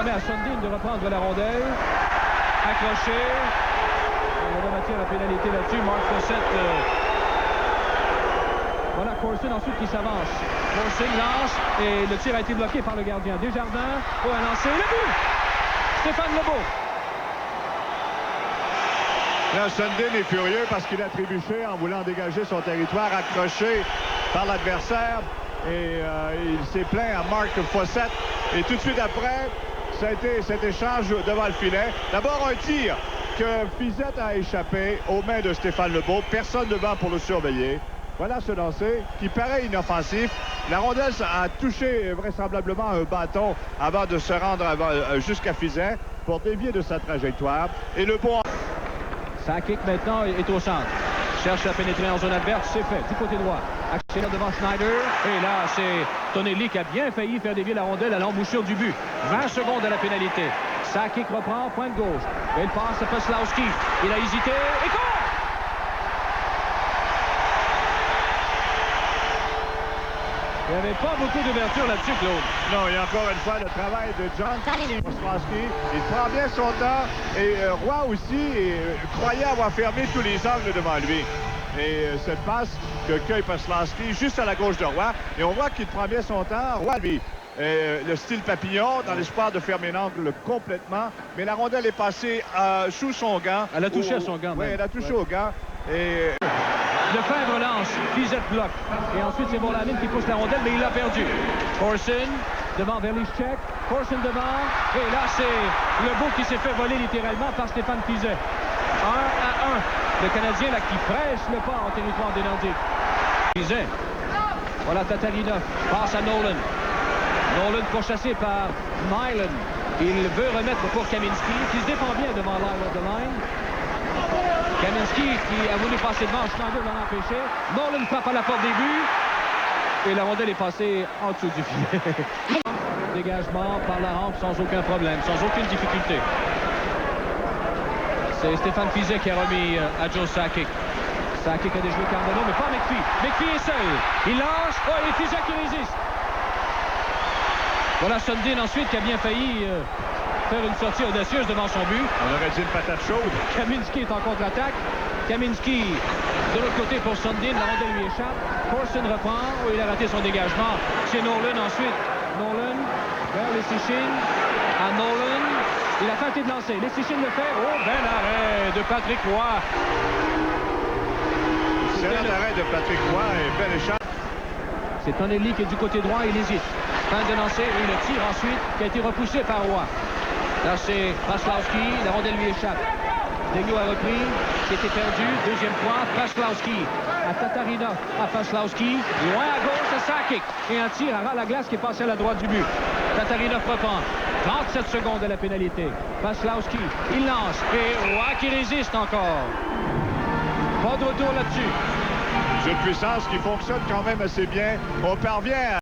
permet à Sundin de reprendre la rondelle. Accroché. On va bâtir la pénalité là-dessus. Mark Fawcett. Voilà Corson ensuite qui s'avance. Corson lance et le tir a été bloqué par le gardien. Desjardins pour un lancer. Le but! Stéphane Lebeau. Là, Sundin est furieux parce qu'il a trébuché en voulant dégager son territoire, accroché par l'adversaire. Et il s'est plaint à Mark Fawcett. Et tout de suite après, ça a été cet échange devant le filet. D'abord un tir que Fiset a échappé aux mains de Stéphane Lebeau. Personne devant pour le surveiller. Voilà ce lancer qui paraît inoffensif. La rondelle a touché vraisemblablement un bâton avant de se rendre jusqu'à Fiset pour dévier de sa trajectoire. Et Lebeau... Sakic maintenant est au centre. Cherche à pénétrer en zone adverse. C'est fait. Du côté droit. Accélère devant Schneider. Et là, c'est Tonelli qui a bien failli faire dévier la rondelle à l'embouchure du but. 20 secondes à la pénalité. Sakic reprend. Pointe gauche. Il passe à Paslowski. Il a hésité. Et court! Il n'y avait pas beaucoup d'ouverture là-dessus, Claude. Non, il y a encore une fois le travail de John Paslowski. Il prend bien son temps. Et Roy aussi croyait avoir fermé tous les angles devant lui. Et cette passe que cueille Paslowski juste à la gauche de Roy. Et on voit qu'il prend bien son temps. Roy, lui, le style papillon dans l'espoir de fermer l'angle complètement. Mais la rondelle est passée sous son gant. Elle a touché à son gant. Oui, elle a touché au gant. Et... Lefebvre lance, Fiset bloque. Et ensuite, c'est Volanin qui pousse la rondelle, mais il l'a perdu. Corson devant Verlichek. Corson devant. Et là, c'est Lebeau qui s'est fait voler littéralement par Stéphane Fiset. 1-1. Le Canadien là qui presse le pas en territoire des Nordiques. Fiset. Voilà Tatarinov. Passe à Nolan. Nolan pourchassé par Nyland. Il veut remettre pour Kaminski, qui se défend bien devant l'line of the line. Kaminski qui a voulu passer devant, Schneider l'en a empêché. Nolan frappe à la porte des buts. Et la rondelle est passée en dessous du filet. Dégagement par la rampe sans aucun problème, sans aucune difficulté. C'est Stéphane Fiset qui a remis à Joe Sakic. Sakic a déjoué Cardano, mais pas McPhee. McPhee est seul. Il lance. Oh, et Fiset qui résiste. Voilà Sundin ensuite qui a bien failli... faire une sortie audacieuse devant son but. On aurait dit une patate chaude. Kaminski est en contre-attaque. Kaminski de l'autre côté pour Sundin. La rondelle lui échappe. Corson reprend. Oh, il a raté son dégagement. C'est Nolan ensuite. Nolan vers Leschyshyn. À Nolan. Il a tenté de lancer. Leschyshyn le fait. Oh, bel arrêt de Patrick Roy. C'est l'arrêt de Patrick Roy et bel échappe. C'est Tonelli qui est du côté droit. Il hésite. Fin de lancer et le tir ensuite qui a été repoussé par Roy. Là, c'est Paslowski. La rondelle lui échappe. Daigneault a repris. C'était perdu. Deuxième fois. Paslowski à Tatarina. À Paslowski. Loin à gauche à Sakic. Et un tir à ras la glace qui est passé à la droite du but. Tatarina reprend. 37 secondes de la pénalité. Paslowski. Il lance. Et Roy qui résiste encore. Pas de retour là-dessus. Jeu de puissance qui fonctionne quand même assez bien. On parvient à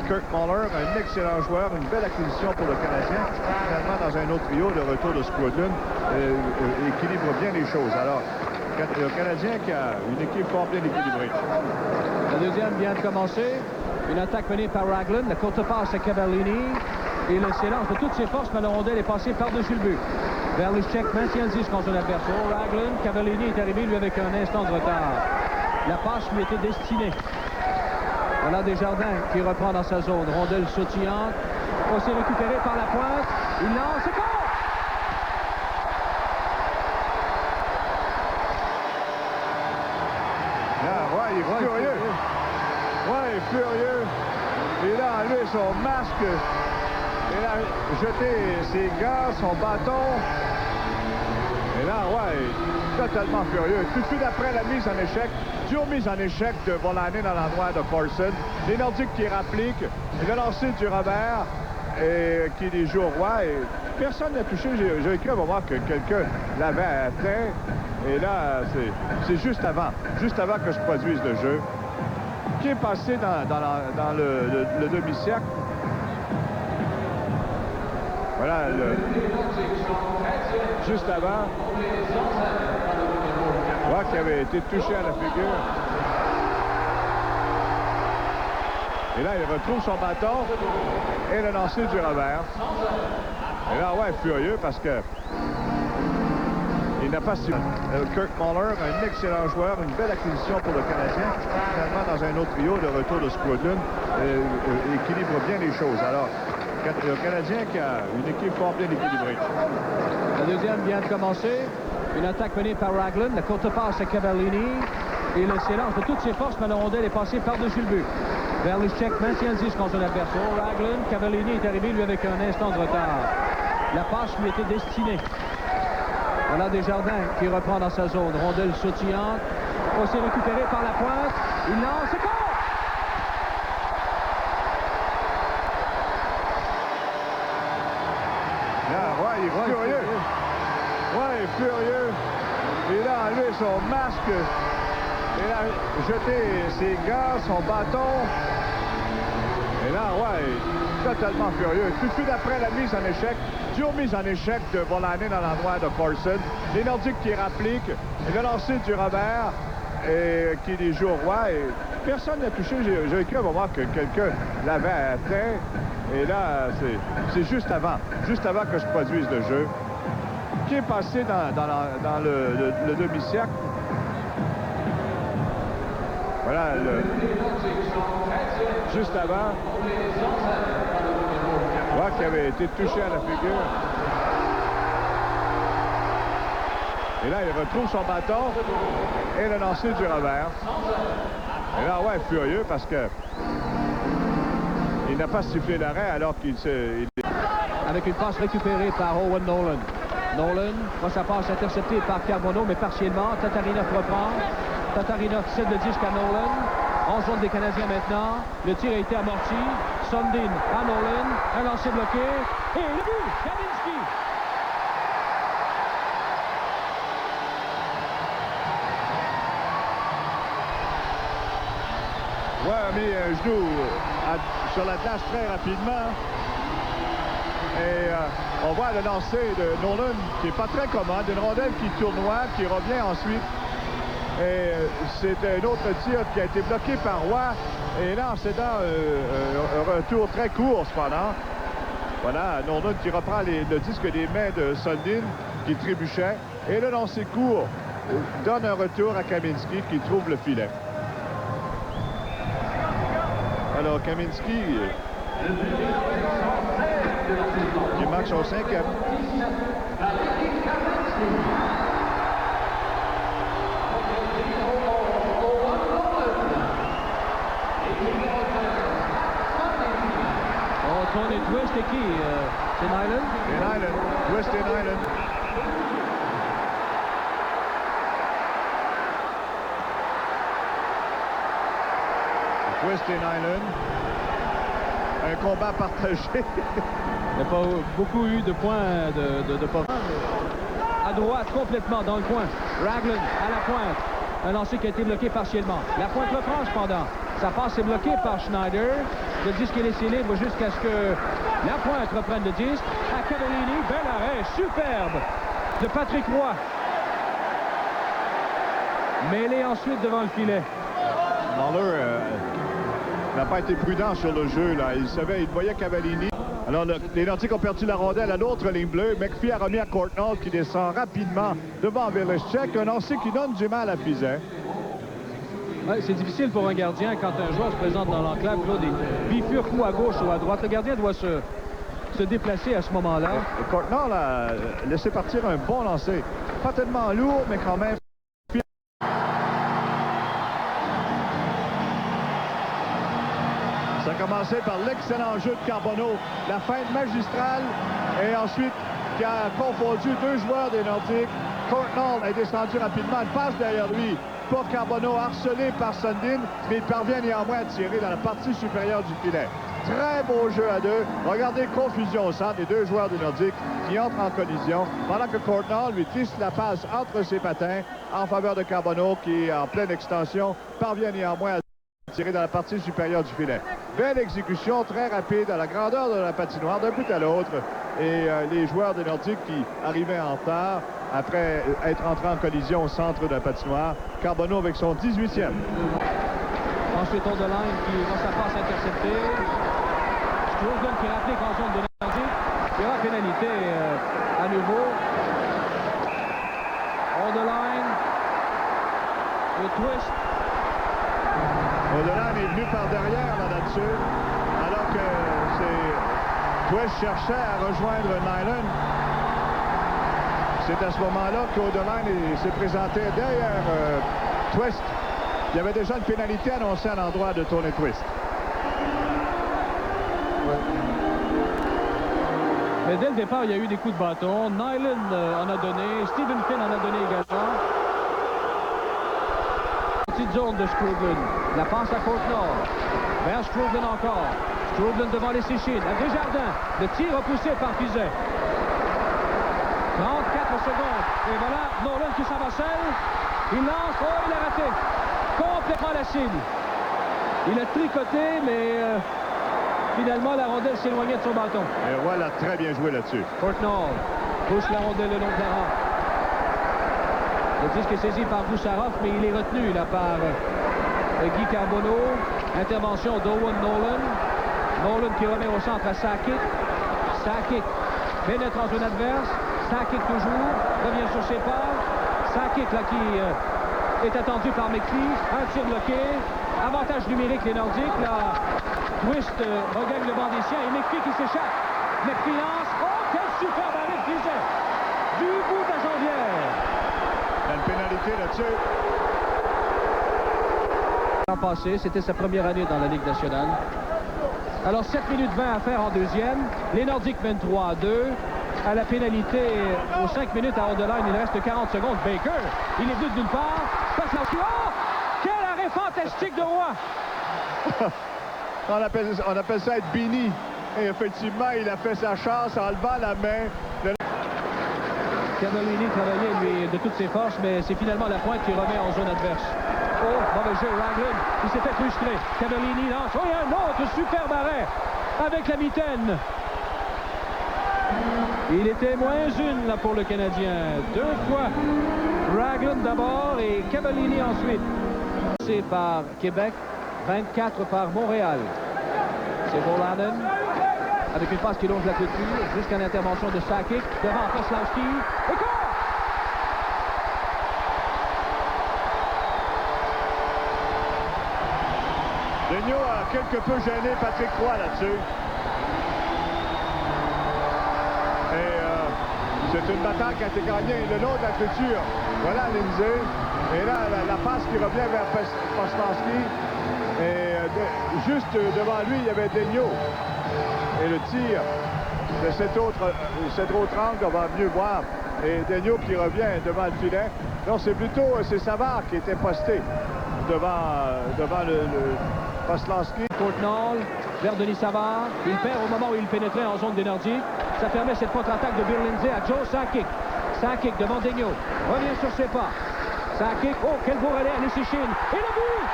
Kirk Muller, un excellent joueur, une belle acquisition pour le Canadien. Finalement, dans un autre trio, le retour de Squadron équilibre bien les choses. Alors, le Canadien qui a une équipe fort bien équilibrée. La deuxième vient de commencer. Une attaque menée par Ragland. La courte passe à Cavallini. Et le silence de toutes ses forces, mais la rondelle est passée par-dessus le but. Verlichek maintient le 10 contre son adversaire. Ragland, Cavallini est arrivé, lui, avec un instant de retard. La passe lui était destinée. Voilà Desjardins qui reprend dans sa zone. Rondelle sautillante. On s'est récupéré par la pointe. Il lance et compte! Roy est furieux. Roy est furieux. Il a enlevé son masque. Il a jeté ses gants, son bâton. Et là, Roy est totalement furieux. Tout de suite après la mise en échec, dure mise en échec de Volanin à l'endroit de Corson. Les Nordiques qui rappliquent. Il a lancé du revers et qui les joue au Roy. Et personne n'a touché. J'ai cru à un moment que quelqu'un l'avait atteint. Et là, c'est juste avant que se produise le jeu. Qui est passé dans le demi-cercle. Voilà, juste avant. Roy qui avait été touché à la figure. Et là, il retrouve son bâton et le lancer du revers. là, ouais, furieux parce que il n'a pas su. Kirk Muller, un excellent joueur, une belle acquisition pour le Canadien. Finalement, dans un autre trio, le retour de Squadron équilibre bien les choses. Alors, le Canadien qui a une équipe fort bien équilibrée. La deuxième vient de commencer. Une attaque menée par Ragland. La courte passe à Cavallini. Et le silence de toutes ses forces, mais la rondelle est passée par-dessus le but. Verlichek maintient le 10 contre son adversaire. Ragland, Cavallini est arrivé, lui, avec un instant de retard. La passe lui était destinée. Voilà Desjardins qui reprend dans sa zone. Rondelle sautillante. Aussi récupéré par la pointe. Il lance. C'est bon! Là, ouais, il est furieux. Ouais, il est furieux. Il a enlevé son masque. Il a jeté ses gants, son bâton. Et là, ouais, totalement furieux. Tout de suite après la mise en échec, dure mise en échec de Volanen dans l'endroit de Corson. Les Nordiques qui rappliquent. Et le lancer du Robert qui les joue au roi. Et personne n'a touché. J'ai cru à un moment que quelqu'un l'avait atteint. Et là, c'est juste avant que je produise le jeu. Qui est passé dans le demi-cercle. Voilà, juste avant. Ouais, qui avait été touché à la figure. Et là, il retrouve son bâton et le lancer du revers. Et là, ouais, furieux parce que il n'a pas sifflé l'arrêt alors qu'il Avec une passe récupérée par Owen Nolan. Nolan voit sa passe interceptée par Carbonneau, mais partiellement. Tatarinoff reprend. Tatarinoff cède le disque à Nolan. En zone des Canadiens maintenant. Le tir a été amorti. Sundin à Nolan. Un lancer bloqué. Et le but! Kaminski! Ouais, a mis un genou sur la glace très rapidement. Et on voit le lancer de Nolan qui n'est pas très commode. Une rondelle qui tournoie, qui revient ensuite. Et c'est un autre tir qui a été bloqué par Roy. Et là, c'est dans un retour très court, cependant. Voilà, Nolan qui reprend le disque des mains de Sundin, qui trébuchait. Et le lancer court donne un retour à Kaminski, qui trouve le filet. Alors, Kaminski, qui marque son 5e. Tony Twist et qui? C'est Nyland? Nyland. Twist et Nyland. Twist et Nyland. Un combat partagé. Il n'y a pas beaucoup eu de points de portée. À droite, complètement dans le coin. Ragland à la pointe. Un lancer qui a été bloqué partiellement. La pointe reprend cependant. Sa passe est bloquée par Schneider. Le disque est laissé libre jusqu'à ce que la pointe reprenne le disque. À Cavallini, bel arrêt, superbe de Patrick Roy. Mêlé ensuite devant le filet. Muller n'a pas été prudent sur le jeu, là. Il voyait Cavallini. Alors, les Nordiques ont perdu la rondelle à l'autre ligne bleue. McPhee a remis à Courtnall qui descend rapidement devant Verlichek. Un lancer qui donne du mal à Fiset. Ouais, c'est difficile pour un gardien quand un joueur se présente dans l'enclave. Des bifurques ou à gauche ou à droite. Le gardien doit se déplacer à ce moment-là. Courtnall a laissé partir un bon lancer. Pas tellement lourd, mais quand même. Ça a commencé par l'excellent jeu de Carbonneau. La feinte magistrale et ensuite qui a confondu deux joueurs des Nordiques. Courtnall est descendu rapidement. Une passe derrière lui pour Carbonneau, harcelé par Sundin, mais il parvient néanmoins à tirer dans la partie supérieure du filet. Très beau jeu à deux. Regardez, confusion au centre. Les deux joueurs du Nordique qui entrent en collision, pendant que Courtnall lui tisse la passe entre ses patins en faveur de Carbonneau qui, en pleine extension, parvient néanmoins à tirer dans la partie supérieure du filet. Belle exécution, très rapide, à la grandeur de la patinoire, d'un but à l'autre. Et les joueurs des Nordiques qui arrivaient en retard après être entrés en collision au centre de la patinoire. Carbonneau avec son 18e. Ensuite, on de line qui voit sa passe interceptée. Strogan qui rappelait qu'en zone de Nordique. Il y aura pénalité à nouveau. On the line. Le twist. O'Dolan est venu par derrière là-dessus, alors que Twist cherchait à rejoindre Nyland. C'est à ce moment-là qu'O'Dolan s'est présenté derrière Twist. Il y avait déjà une pénalité annoncée à l'endroit de Tony Twist. Ouais. Mais dès le départ, il y a eu des coups de bâton. Nyland en a donné. Stephen Finn en a donné également. Petite zone de Strublin. La passe à Courtnall. Vers Strublin encore. Strublin devant les Séchines. À Desjardins. Le tir repoussé par Fiset. 34 secondes. Et voilà, Nolan qui s'en va seul. Il lance. Oh, il a raté. Complètement la cible. Il a tricoté, mais finalement, la rondelle s'éloignait de son bâton. Et voilà, très bien joué là-dessus. Courtnall pousse la rondelle le long de la rampe. Le disque est saisi par Boussarov, mais il est retenu là par Guy Carbonneau. Intervention d'Owen Nolan. Nolan qui remet au centre à Sakic. Sakic pénètre en zone adverse. Sakic toujours, revient sur ses pas. Sakic là qui est attendu par McPhee. Un tir bloqué. Avantage numérique les Nordiques. Là, Twist regagne le banc des siens et McPhee qui s'échappe. McPhee lance. Oh, quel superbe arrêt de Fiset. Du bout de la jambière. Il y a une pénalité là-dessus. L'an passé, c'était sa première année dans la Ligue nationale. Alors 7 minutes 20 à faire en deuxième. Les Nordiques 23-2. À la pénalité aux 5 minutes à hors de line, il reste 40 secondes. Baker, il est venu de nulle part. Passe là. Oh! Quel arrêt fantastique de Roy! On appelle ça être béni. Et effectivement, il a fait sa chance en levant la main. Cavallini travaillait, lui, de toutes ses forces, mais c'est finalement la pointe qui remet en zone adverse. Oh, mauvais jeu, Raglan. Il s'est fait frustrer. Cavallini lance. Oh, il y a un autre superbe arrêt avec la mitaine. Il était moins une là pour le Canadien. 2 fois Raglan d'abord et Cavallini ensuite. C'est par Québec, 24 par Montréal. C'est Volanen avec une passe qui longe la clôture jusqu'à l'intervention de Sakic devant Koslowski. Et quoi? Daigneault a quelque peu gêné Patrick Roy là-dessus. C'est une bataille qui a été gagnée le long de la clôture. Voilà Lindsay. Et là, la passe qui revient vers Poslansky. Et juste devant lui, il y avait Daigneault. Et le tir de cet autre angle, on va mieux voir. Et Daigneault qui revient devant le filet. Non, c'est Savard qui était posté devant le Poslansky. Courtnall vers Denis Savard. Il perd au moment où il pénétrait en zone des Nordiques. Ça permet cette contre-attaque de Bill Lindsay à Joe Sakic. Sakic devant Daigneault. Revient sur ses pas. Sakic. Oh, quel beau relais à Nissichine. Et le but!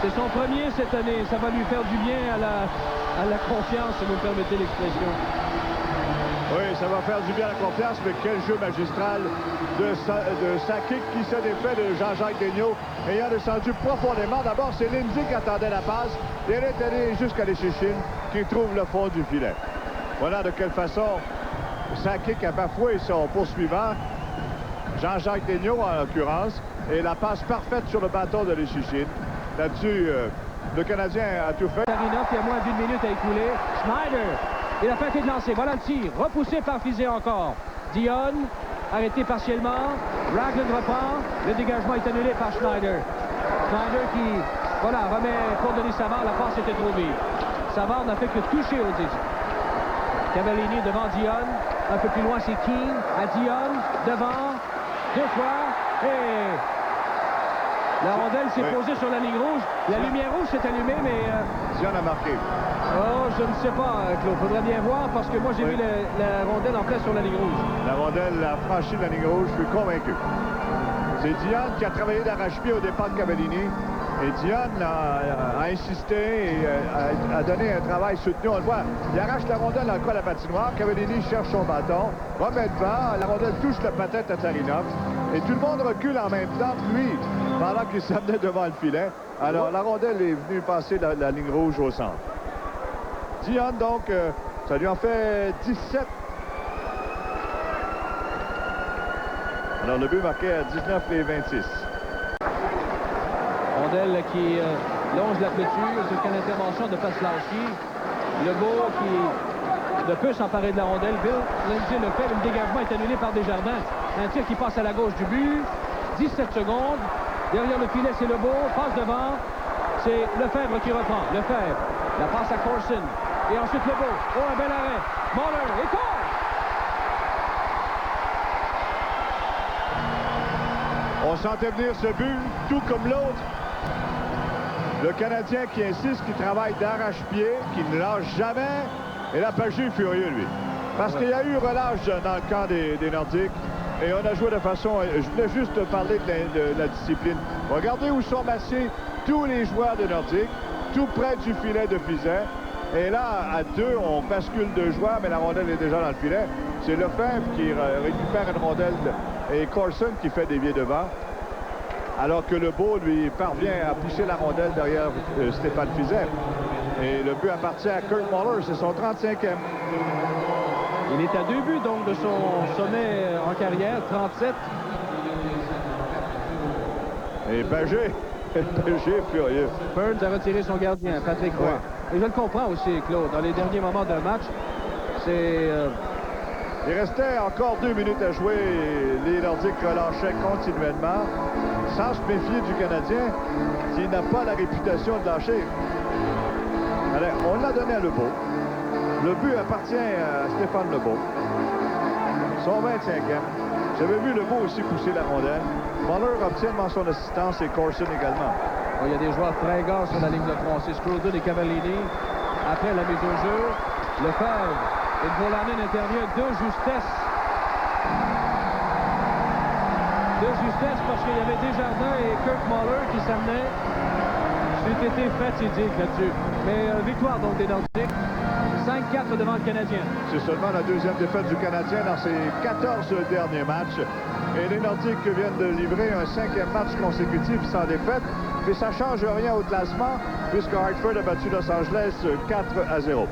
C'est son premier cette année. Ça va lui faire du bien à la confiance, si vous me permettez l'expression. Oui, ça va faire du bien à la confiance, mais quel jeu magistral de Sakic qui se défait de Jean-Jacques Daigneault, ayant descendu profondément. D'abord, c'est Lindsay qui attendait la passe, et elle est allée jusqu'à l'Échichine, qui trouve le fond du filet. Voilà de quelle façon Sakic a bafoué son poursuivant, Jean-Jacques Daigneault en l'occurrence, et la passe parfaite sur le bâton de l'Échichine. Là-dessus, le Canadien a tout fait. Larinoff, il y a moins d'1 minute à écouler. Schneider. Il a fait de lancer. Voilà le tir. Repoussé par Fiset encore. Dion, arrêté partiellement. Raglan reprend. Le dégagement est annulé par Schneider. Schneider qui, voilà, remet pour Denis Savard. La passe était trop vive. Savard n'a fait que toucher au disque. Cavallini devant Dion. Un peu plus loin, c'est Keane. À Dion. Devant. 2 fois. Et la rondelle s'est posée sur la ligne rouge. La lumière rouge s'est allumée, mais... Dion a marqué. Oh, je ne sais pas, Claude. Faudrait bien voir parce que moi, j'ai vu la rondelle en place sur la ligne rouge. La rondelle a franchi la ligne rouge, je suis convaincu. C'est Dion qui a travaillé d'arrache-pied au départ de Cavallini. Et Dion a insisté et a donné un travail soutenu. On le voit, il arrache la rondelle dans le coin de la patinoire. Cavallini cherche son bâton, remet devant. La rondelle touche le patin de Tatarinoff. Et tout le monde recule en même temps. Lui, pendant qu'il s'amenait devant le filet. Alors, la rondelle est venue passer la ligne rouge au centre. Dion, donc, ça lui en fait 17. Alors, le but marqué à 19 et 26. Rondelle qui longe la clôture jusqu'à l'intervention de Paslowski. Lebeau qui ne peut s'emparer de la rondelle. Bill Lindsay le fait. Le dégagement est annulé par Desjardins. Un tir qui passe à la gauche du but. 17 secondes. Derrière le filet, c'est Lebeau. Passe devant. C'est Lefebvre qui reprend. Lefebvre. La passe à Corson. Et ensuite Lebeau. Oh, un bel arrêt. Muller et Cole. On sentait venir ce but, tout comme l'autre. Le Canadien qui insiste, qui travaille d'arrache-pied, qui ne lâche jamais. Et là, Pagé est furieux, lui. Parce qu'il y a eu relâche dans le camp des Nordiques. Et on a joué de façon... Je voulais juste parler de la discipline. Regardez où sont massés tous les joueurs de Nordiques, tout près du filet de Fiset. Et là, à deux, on bascule deux joueurs, mais la rondelle est déjà dans le filet. C'est Lefebvre qui récupère une rondelle et Corson qui fait dévier devant. Alors que Lebeau, lui, parvient à pousser la rondelle derrière Stéphane Fiset. Et le but appartient à Kurt Muller, c'est son 35e. Il est à 2 buts, donc, de son sommet en carrière, 37. Et Pagé est furieux. Burns a retiré son gardien, Patrick Roy. Ouais. Et je le comprends aussi, Claude. Dans les derniers moments d'un match, c'est... Il restait encore 2 minutes à jouer et les Nordiques relâchaient continuellement, sans se méfier du Canadien, qui n'a pas la réputation de lâcher. Alors, on l'a donné à Lebeau. Le but appartient à Stéphane Lebeau. Son 25e. J'avais vu Lebeau aussi pousser la rondelle. Muller obtient devant son assistance et Corson également. Il y a des joueurs fringants sur la ligne de front. C'est Scroden et Cavallini. Après la mise au jeu, Lefebvre et Volanen intervient de justesse. De justesse parce qu'il y avait Desjardins et Kurt Muller qui s'amenaient. C'eût été fatidique là-dessus. Mais victoire donc des Nordiques. 5-4 devant le Canadien. C'est seulement la deuxième défaite du Canadien dans ses 14 derniers matchs. Et les Nordiques viennent de livrer un 5e match consécutif sans défaite. Mais ça ne change rien au classement puisque Hartford a battu Los Angeles 4-0.